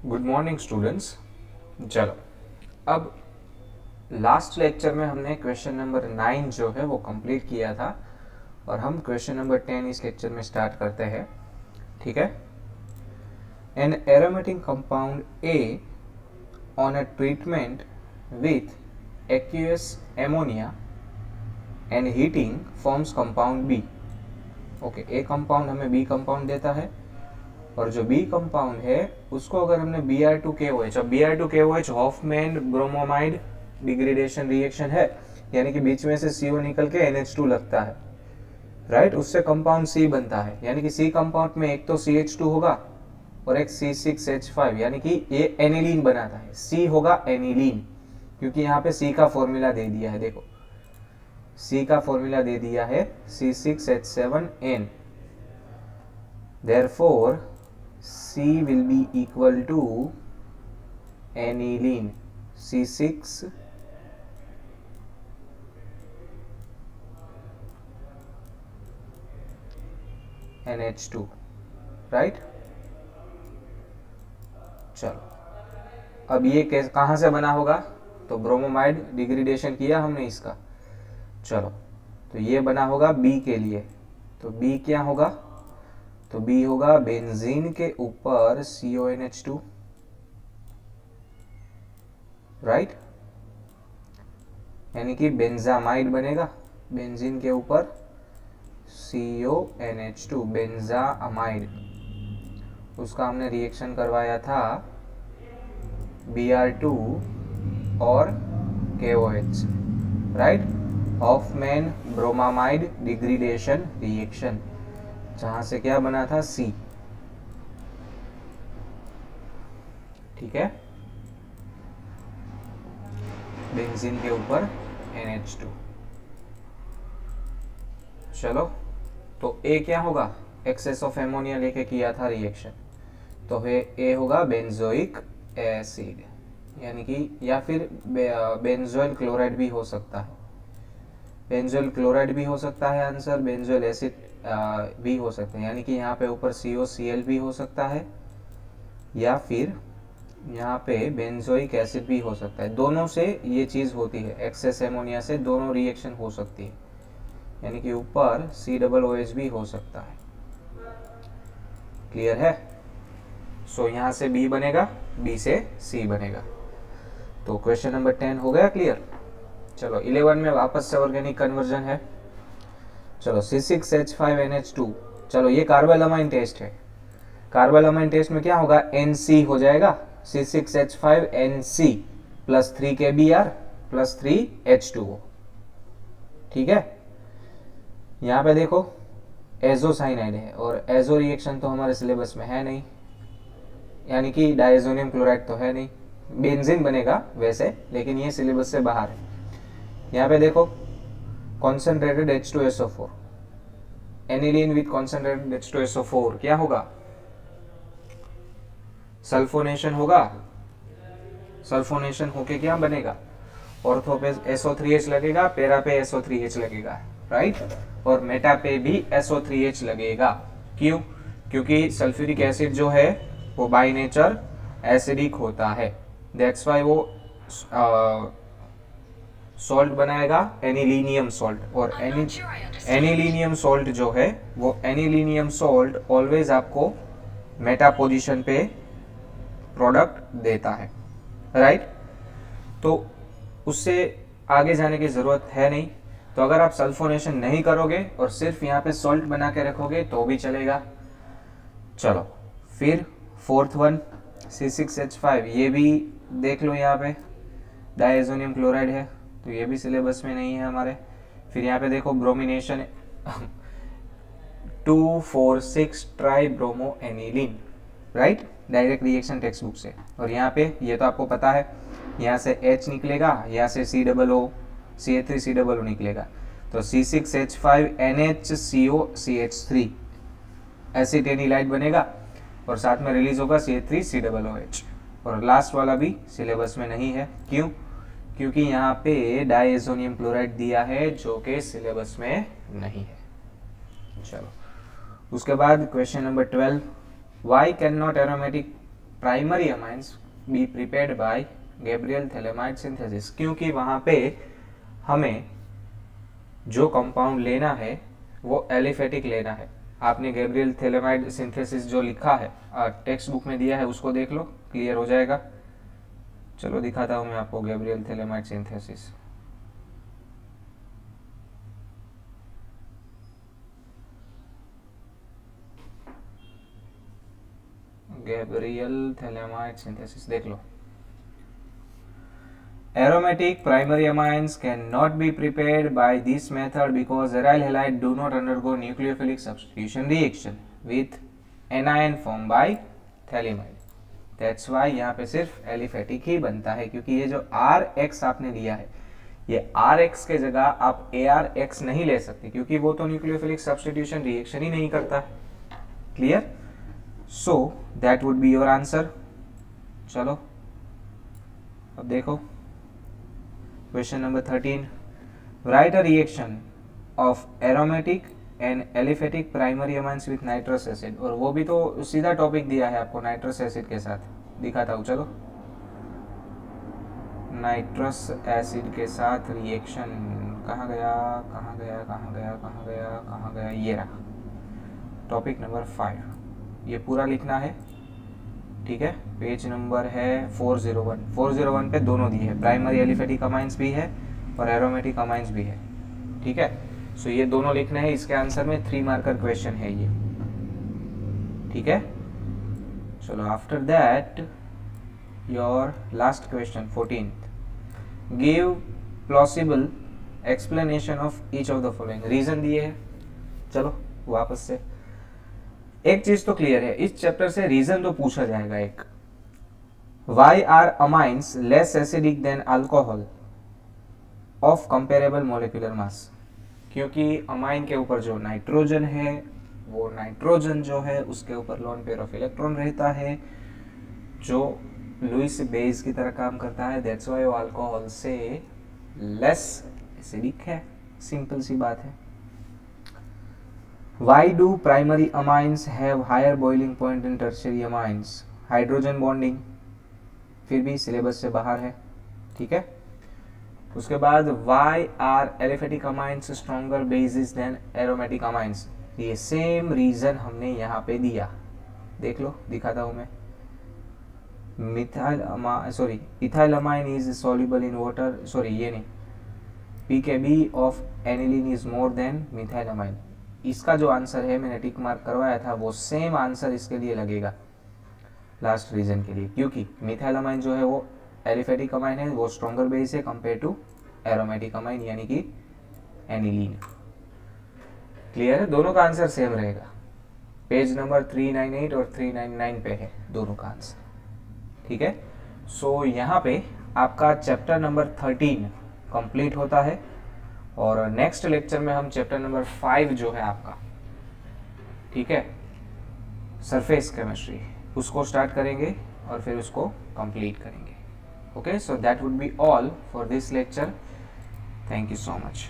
Good morning students. चलो, अब last lecture में हमने क्वेश्चन नंबर 9 जो है वो कंप्लीट किया था और हम क्वेश्चन नंबर 10 इस लेक्चर में स्टार्ट करते हैं। ठीक है। An aromatic compound A on a treatment with aqueous ammonia and heating forms compound B. Okay, A compound हमें बी कंपाउंड देता है और जो बी कंपाउंड है उसको अगर हमने Br2KOH, अब Br2KOH Hoffmann bromamide degradation reaction है, यानी कि बीच में से CO निकल के NH2 लगता है, राइट। उससे कंपाउंड C बनता है, यानी कि C कंपाउंड में एक तो CH2 होगा और एक C6H5, यानी कि ये एनिलीन बनाता है। C होगा एनिलीन, क्योंकि यहाँ पे C का फॉर्मूला दे दिया है। देखो, C का फॉर्मूला दे दिया है C6H7N। Therefore C will be equal to aniline C6 NH2, right. चलो, अब ये कहाँ से बना होगा, तो ब्रोमोमाइड डिग्रेडेशन किया हमने इसका। चलो, तो ये बना होगा B के लिए, तो B क्या होगा, तो B होगा बेंजीन के ऊपर CONH2, राइट, यानी कि बेंजामाइड बनेगा। बेंजीन के ऊपर CONH2 बेंजामाइड, उसका हमने रिएक्शन करवाया था Br2 और KOH, right. Hofmann bromamide degradation reaction, जहां से क्या बना था C। ठीक है, बेंजीन के ऊपर NH2। चलो, तो A क्या होगा, एक्सेस ऑफ एमोनिया लेके किया था रिएक्शन, तो A होगा बेंजोइक एसिड, यानी कि या फिर बेंजोइल क्लोराइड भी हो सकता है। बेंजोइल क्लोराइड भी हो सकता है आंसर, बेंजोइल एसिड भी हो सकते हैं, यानी कि यहाँ पे ऊपर COCl भी हो सकता है या फिर यहाँ पे बेंजोइक एसिड भी हो सकता है। दोनों से ये चीज़ होती है, एक्सेस एमोनिया से दोनों रिएक्शन हो सकती है, यानी कि ऊपर COOH भी हो सकता है। क्लियर है। सो यहाँ से B बनेगा, B से C बनेगा। तो क्वेश्चन नंबर 10 हो गया क्लियर। चलो, 11 में वापस से ऑर्गेनिक कन्वर्जन है। चलो, C6H5NH2, चलो ये कार्बोलामाइन टेस्ट है। कार्बोलामाइन टेस्ट में क्या होगा, NC हो जाएगा, C6H5NC plus 3KBr plus 3H2O। ठीक है, यहाँ पे देखो एजोसाइनाइड है और एजो रिएक्शन तो हमारे सिलेबस में है नहीं, यानी कि डायजोनियम क्लोराइड तो है नहीं। बेंजीन बनेगा वैसे, लेकिन ये सिलेबस से बाहर है। यहाँ पे देखो concentrated H2SO4, aniline with concentrated H2SO4 क्या होगा, सल्फोनेशन होगा। सल्फोनेशन होके क्या बनेगा, ऑर्थो पे SO3H लगेगा, पैरा पे SO3H लगेगा, राइट, और मेटा पे भी SO3H लगेगा। क्यों, क्योंकि सल्फ्यूरिक एसिड जो है वो बाय नेचर एसिडिक होता है, दैट्स वाई वो सॉल्ट बनाएगा एनिलीनियम सॉल्ट। और एनिलीनियम सॉल्ट जो है वो एनिलीनियम सॉल्ट ऑलवेज आपको मेटा पोजीशन पे प्रोडक्ट देता है, राइट। तो उससे आगे जाने की ज़रूरत है नहीं। तो अगर आप सल्फोनेशन नहीं करोगे और सिर्फ यहाँ पे सॉल्ट बना के रखोगे तो भी चलेगा। चलो, फिर फोर्थ वन C6H5, ये भी देख लो, यहाँ पे डायजोनियम क्लोराइड है, तो ये भी सिलेबस में नहीं है हमारे। फिर यहाँ पे देखो bromination 2,4,6 try bromo aniline, right, direct reaction text book से। और यहाँ पे ये तो आपको पता है, यहाँ से H निकलेगा, यहाँ से COO CH3COO निकलेगा, तो C6H5NHCOCH3 एसिटेनिलाइट बनेगा और साथ में रिलीज होगा CH3COOH। और लास्ट वाला भी सिलेबस में नहीं है। क्यों, क्योंकि यहाँ पे डायजोनियम क्लोराइड दिया है जो कि सिलेबस में नहीं है। चलो, उसके बाद question number 12, why can not aromatic primary amines be prepared by Gabriel phthalimide synthesis, क्योंकि वहां पे हमें जो कंपाउंड लेना है वो एलिफेटिक लेना है। आपने गैब्रियल थैलेमाइड सिंथेसिस जो लिखा है टेक्स्ट बुक में दिया है उसको देख लो, क्लियर हो जाएगा। चलो दिखाता हूं मैं आपको Gabriel phthalimide synthesis. Gabriel phthalimide synthesis देख लो। Aromatic primary amines cannot be prepared by this method because aryl halide do not undergo nucleophilic substitution reaction with anion formed by thaliamide. That's why यहाँ पे सिर्फ aliphatic ही बनता है, क्योंकि ये जो RX आपने दिया है ये RX के जगह आप ARX नहीं ले सकते, क्योंकि वो तो न्यूक्लियोफिलिक सब्स्टिट्यूशन रिएक्शन ही नहीं करता है। Clear? So that would be your answer. चलो अब देखो question number 13, right a reaction of aromatic and aliphatic primary amines with nitrous acid, और वो भी तो सीधा टॉपिक दिया है आपको नाइट्रस एसिड के साथ। दिखाता हूँ, चलो। नाइट्रस एसिड के साथ रिएक्शन कहाँ गया कहाँ गया कहाँ गया कहाँ गया कहाँ गया, ये रहा टॉपिक नंबर 5। ये पूरा लिखना है, ठीक है। पेज नंबर है 401। 401 पे दोनों दिए है, प्राइमरी एलिफेटिक अमाइंस भी है और एरोमेटिक अमाइंस भी है, ठीक है। सो ये दोनों लिखने हैं, इसके आंसर में 3 मार्कर क्वेश्चन है ये, ठीक है। चलो after that your last question 14th, give plausible explanation of each of the following. Reason दिए है, चलो वापस से एक चीज तो क्लियर है, इस चैप्टर से रीजन तो पूछा जाएगा एक। Why are amines less acidic than alcohol of comparable molecular mass, क्योंकि अमाइन के ऊपर जो नाइट्रोजन है वो नाइट्रोजन जो है उसके ऊपर लोन पेयर ऑफ इलेक्ट्रॉन रहता है जो लुईस बेस की तरह काम करता है। दैट्स व्हाई वो अल्कोहल से लेस एसिडिक है, सिंपल सी बात है। Why do primary amines have higher boiling point than tertiary amines? Hydrogen bonding, फिर भी सिलेबस से बाहर है, ठीक है। उसके बाद why are aliphatic amines stronger bases than aromatic amines? ये सेम रीजन हमने यहाँ पे दिया, देख लो, दिखाता हूँ मैं। Ethyl amine is soluble in water, ये नहीं, pKb of aniline is more than methyl amine। इसका जो आंसर है मैंने टिक मार्क करवाया था वो सेम आंसर इसके लिए लगेगा लास्ट रीजन के लिए, क्योंकि मिथाइल अमाइन जो है वो एलिफेटिक अमाइन है, वो स्ट्रॉन्गर बेस है कंपेयर टू एरोमेटिक अमाइन यानी कि एनिलीन। क्लियर है? दोनों का आंसर सेम रहेगा। पेज नंबर 398 और 399 पे है दोनों का आंसर, ठीक है। सो यहाँ पे आपका चैप्टर नंबर 13 कंप्लीट होता है और नेक्स्ट लेक्चर में हम चैप्टर नंबर 5 जो है आपका, ठीक है, सरफेस केमिस्ट्री, उसको स्टार्ट करेंगे और फिर उसको कंप्लीट करेंगे। Okay, so that would be all for this lecture. Thank you so much.